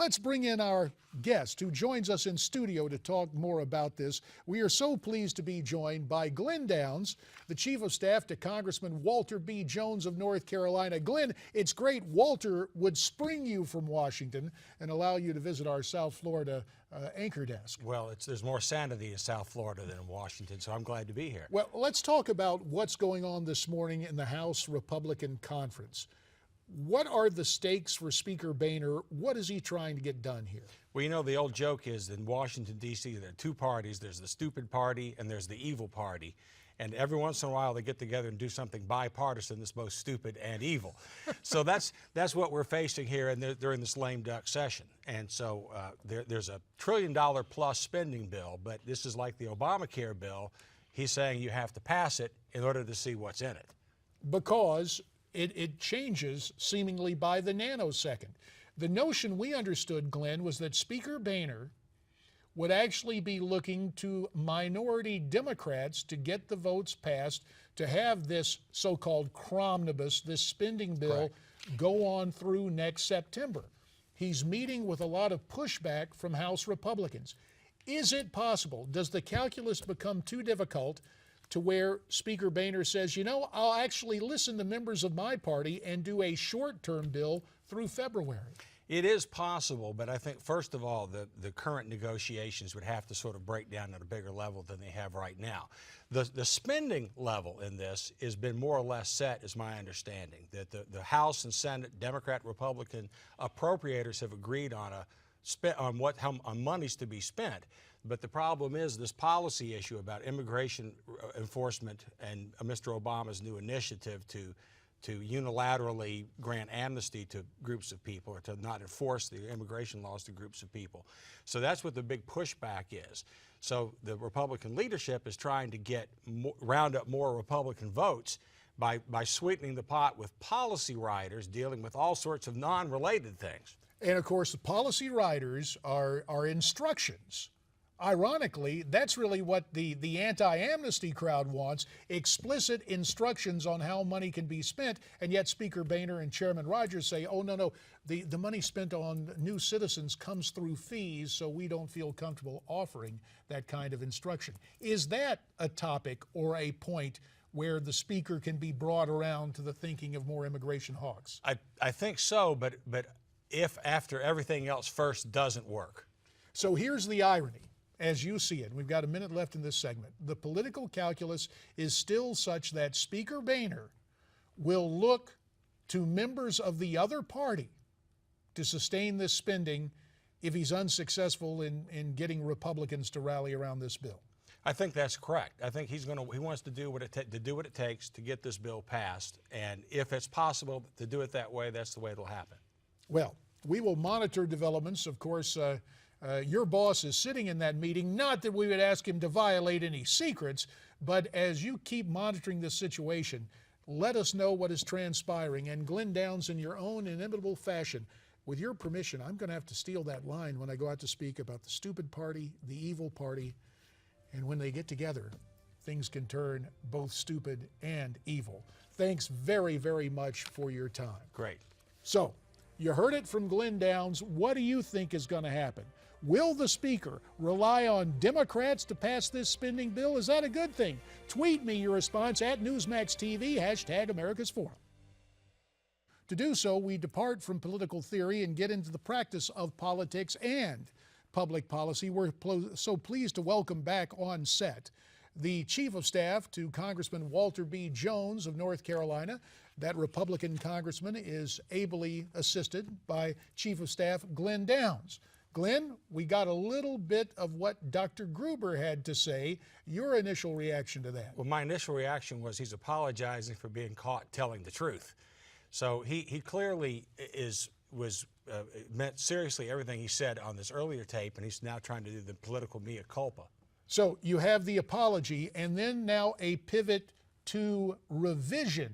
Let's bring in our guest who joins us in studio to talk more about this. We are so pleased to be joined by Glen Downs, the Chief of Staff to Congressman Walter B. Jones of North Carolina. Glen, it's great Walter would spring you from Washington and allow you to visit our South Florida anchor desk. Well, there's more sanity in South Florida than in Washington, so I'm glad to be here. Well, let's talk about what's going on this morning in the House Republican Conference. What are the stakes for Speaker Boehner? What is he trying to get done here? Well, you know, the old joke is in Washington, D.C., there are two parties. There's the stupid party and there's the evil party. And every once in a while, they get together and do something bipartisan that's both stupid and evil. So that's what we're facing here during this lame duck session. And so there's a $1 trillion plus spending bill, but this is like the Obamacare bill. He's saying you have to pass it in order to see what's in it. Because it changes seemingly by the nanosecond. The notion we understood, Glenn, was that Speaker Boehner would actually be looking to minority Democrats to get the votes passed to have this so-called cromnibus, this spending bill, go on through next September. He's meeting with a lot of pushback from House Republicans. Is it possible? Does the calculus become too difficult to where Speaker Boehner says, you know, I'll actually listen to members of my party and do a short-term bill through February? It is possible, but I think, first of all, the current negotiations would have to sort of break down at a bigger level than they have right now. The spending level in this has been more or less set, is my understanding, that the House and Senate, Democrat, Republican appropriators have agreed on how monies to be spent. But the problem is this policy issue about immigration enforcement and Mr. Obama's new initiative to unilaterally grant amnesty to groups of people, or to not enforce the immigration laws to groups of people. So that's what the big pushback is. So the Republican leadership is trying to round up more Republican votes by sweetening the pot with policy riders dealing with all sorts of non-related things. And of course, the policy riders are instructions. Ironically, that's really what the anti-amnesty crowd wants, explicit instructions on how money can be spent, and yet Speaker Boehner and Chairman Rogers say, oh, no, the money spent on new citizens comes through fees, so we don't feel comfortable offering that kind of instruction. Is that a topic or a point where the Speaker can be brought around to the thinking of more immigration hawks? I think so, but if after everything else first doesn't work. So here's the irony. As you see it, we've got a minute left in this segment. The political calculus is still such that Speaker Boehner will look to members of the other party to sustain this spending if he's unsuccessful in getting Republicans to rally around this bill. I think that's correct. I think he wants to do what it takes to get this bill passed, and if it's possible to do it that way, that's the way it'll happen. Well, we will monitor developments. Of course, your boss is sitting in that meeting. Not that we would ask him to violate any secrets, but as you keep monitoring this situation, let us know what is transpiring. And Glen Downs, in your own inimitable fashion, with your permission, I'm going to have to steal that line when I go out to speak about the stupid party, the evil party, and when they get together, things can turn both stupid and evil. Thanks very, very much for your time. Great. So, you heard it from Glen Downs. What do you think is going to happen? Will the Speaker rely on Democrats to pass this spending bill? Is that a good thing? Tweet me your response at Newsmax TV, #America's Forum. To do so, we depart from political theory and get into the practice of politics and public policy. We're so pleased to welcome back on set the Chief of Staff to Congressman Walter B. Jones of North Carolina. That Republican congressman is ably assisted by Chief of Staff Glen Downs. Glen, we got a little bit of what Dr. Gruber had to say. Your initial reaction to that? Well, my initial reaction was he's apologizing for being caught telling the truth. So he clearly meant seriously everything he said on this earlier tape, and he's now trying to do the political mea culpa. So you have the apology, and then now a pivot to revision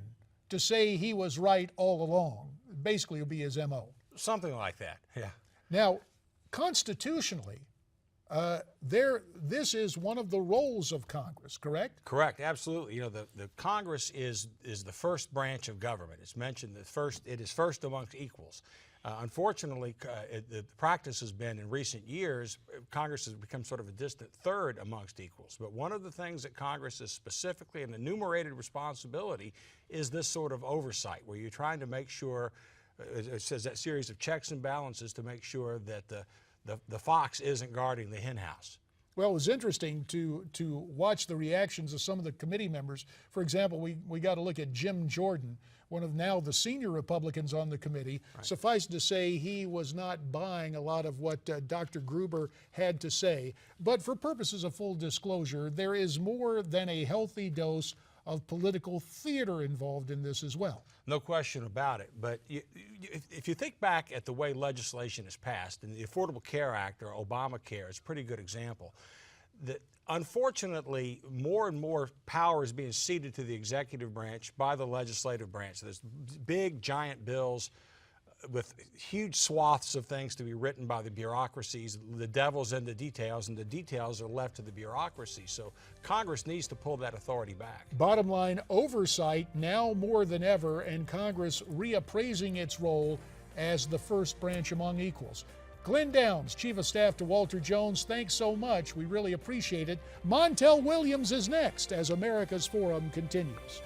to say he was right all along. Basically, it'll be his MO. Something like that, yeah. Now, constitutionally, this is one of the roles of Congress, correct? Correct, absolutely. You know, the Congress is the first branch of government. It's mentioned that it is first amongst equals. Unfortunately, the practice has been in recent years, Congress has become sort of a distant third amongst equals. But one of the things that Congress is specifically an enumerated responsibility is this sort of oversight, where you're trying to make sure, it says that series of checks and balances to make sure that the fox isn't guarding the hen house. Well, it was interesting to watch the reactions of some of the committee members. For example, we got to look at Jim Jordan, one of now the senior Republicans on the committee. Right. Suffice to say, he was not buying a lot of what Dr. Gruber had to say. But for purposes of full disclosure, there is more than a healthy dose of political theater involved in this as well. No question about it. But if you think back at the way legislation is passed, and the Affordable Care Act or Obamacare is a pretty good example, that unfortunately more and more power is being ceded to the executive branch by the legislative branch. There's big, giant bills with huge swaths of things to be written by the bureaucracies. The devil's in the details, and the details are left to the bureaucracy. So Congress needs to pull that authority back. Bottom line, oversight now more than ever, and Congress reappraising its role as the first branch among equals. Glen Downs, Chief of Staff to Walter Jones, thanks so much. We really appreciate it. Montel Williams is next as America's Forum continues.